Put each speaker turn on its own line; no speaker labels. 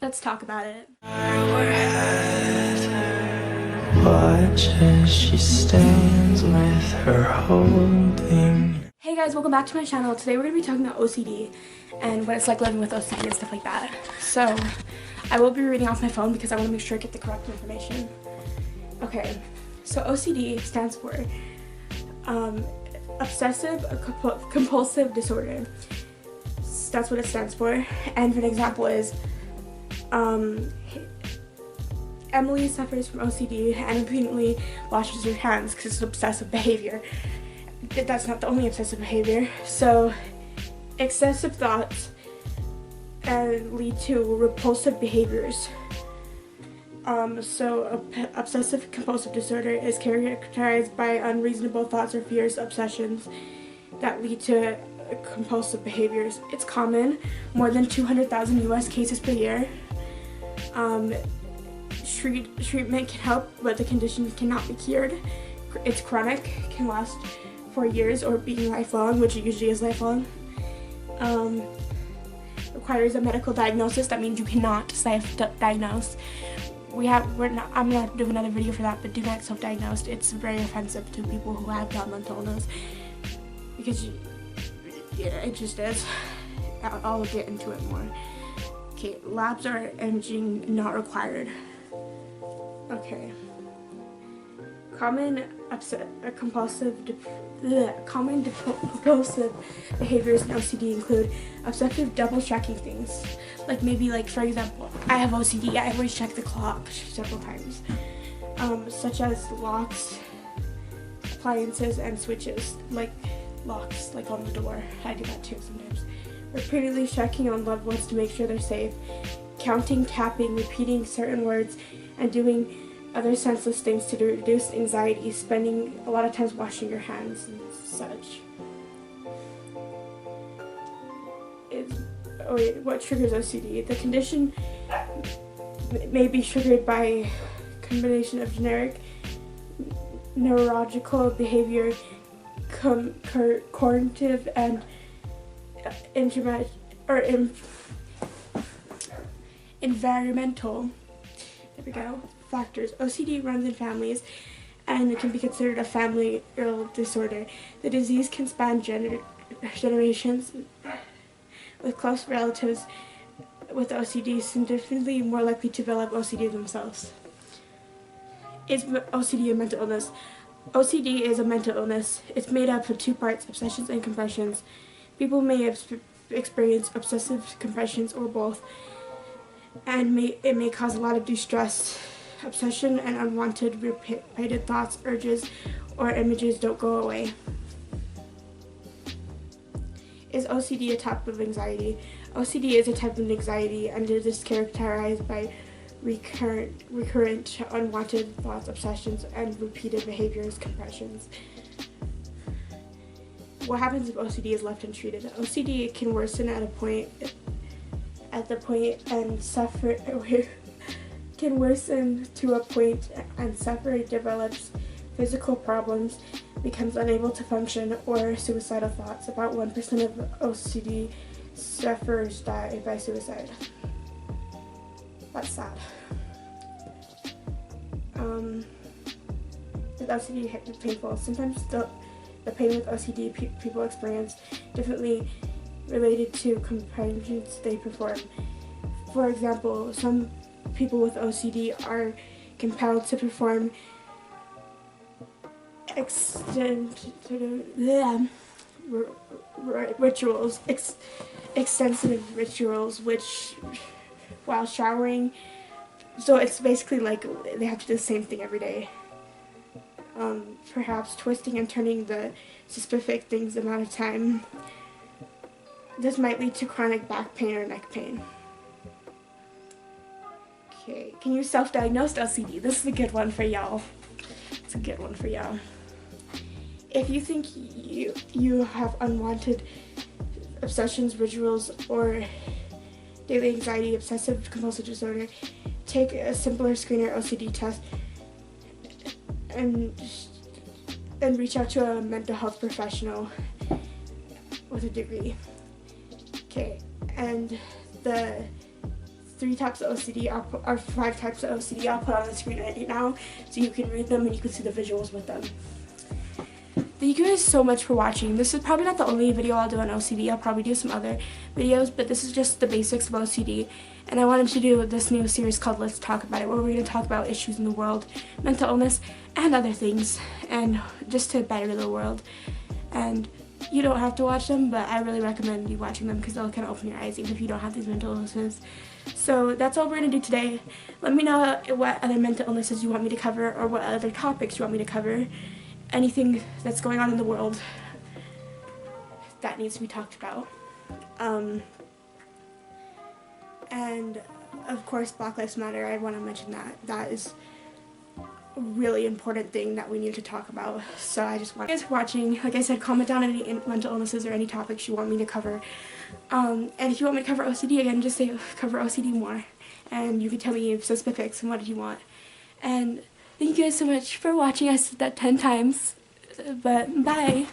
Let's talk about it.
Watch as she stands with her holding.
Hey guys, welcome back to my channel. Today we're going to be talking about OCD and what it's like living with OCD and stuff like that. So, I will be reading off my phone because I want to make sure I get the correct information. Okay, so OCD stands for Obsessive Compulsive Disorder. That's what it stands for. And an example is, Emily suffers from OCD and repeatedly washes her hands because it's an obsessive behavior. That's not the only obsessive behavior. So, excessive thoughts lead to repulsive behaviors. Obsessive compulsive disorder is characterized by unreasonable thoughts or fears, obsessions that lead to compulsive behaviors. It's common, more than 200,000 US cases per year. Treatment can help, but the condition cannot be cured. It's chronic, can last for years or be lifelong, which it usually is lifelong. Requires a medical diagnosis. That means you cannot self-diagnose. I'm gonna do another video for that, but do not self-diagnose. It's very offensive to people who have that mental illness because it just is. I'll get into it more. Okay, labs or imaging not required. Okay. Common compulsive behaviors in OCD include obsessive double checking things. Like for example, I have OCD, I always check the clock several times. Such as locks, appliances, and switches, like locks, like on the door. I do that too sometimes. Repeatedly checking on loved ones to make sure they're safe. Counting, tapping, repeating certain words, and doing other senseless things to reduce anxiety, spending a lot of times washing your hands and such. What triggers OCD? The condition may be triggered by a combination of generic neurological behavior, cognitive, and environmental factors. OCD runs in families and it can be considered a familial disorder. The disease can span generations, with close relatives with OCD significantly more likely to develop OCD themselves. Is OCD a mental illness? OCD is a mental illness. It's made up of two parts, obsessions and compulsions. People may experience obsessive compulsions or both, and it may cause a lot of distress. Obsession and unwanted repeated thoughts, urges, or images don't go away. Is OCD a type of anxiety? OCD is a type of anxiety, and it is characterized by recurrent unwanted thoughts, obsessions, and repeated behaviors, compulsions. What happens if OCD is left untreated? OCD can worsen and suffer, develops physical problems, becomes unable to function, or suicidal thoughts. About 1% of OCD sufferers die by suicide. That's sad. Is OCD painful? Sometimes the pain with OCD people experience differently related to compulsions they perform. For example, some people with OCD are compelled to perform extensive rituals, which while showering. So it's basically like they have to do the same thing every day. Perhaps twisting and turning the specific things amount of time. This might lead to chronic back pain or neck pain. Okay, can you self-diagnose OCD? This is a good one for y'all. It's a good one for y'all. If you think you have unwanted obsessions, rituals, or daily anxiety, obsessive compulsive disorder, take a simpler screener OCD test and reach out to a mental health professional with a degree. Okay, and the 3 types of OCD, or 5 types of OCD. I'll put on the screen right now so you can read them and you can see the visuals with them. Thank you guys so much for watching. This is probably not the only video I'll do on OCD. I'll probably do some other videos, but this is just the basics of OCD. And I wanted to do this new series called Let's Talk About It, where we're going to talk about issues in the world, mental illness, and other things, and just to better the world. And you don't have to watch them, but I really recommend you watching them because they'll kind of open your eyes even if you don't have these mental illnesses. So that's all we're going to do today. Let me know what other mental illnesses you want me to cover or what other topics you want me to cover. Anything that's going on in the world that needs to be talked about. And of course, Black Lives Matter, I want to mention that. That is a really important thing that we need to talk about. So I just want you guys for watching. Like I said, comment down any mental illnesses or any topics you want me to cover. And if you want me to cover OCD again, just say cover OCD more. And you can tell me specifics and what you want. And thank you guys so much for watching. I said that 10 times. But bye.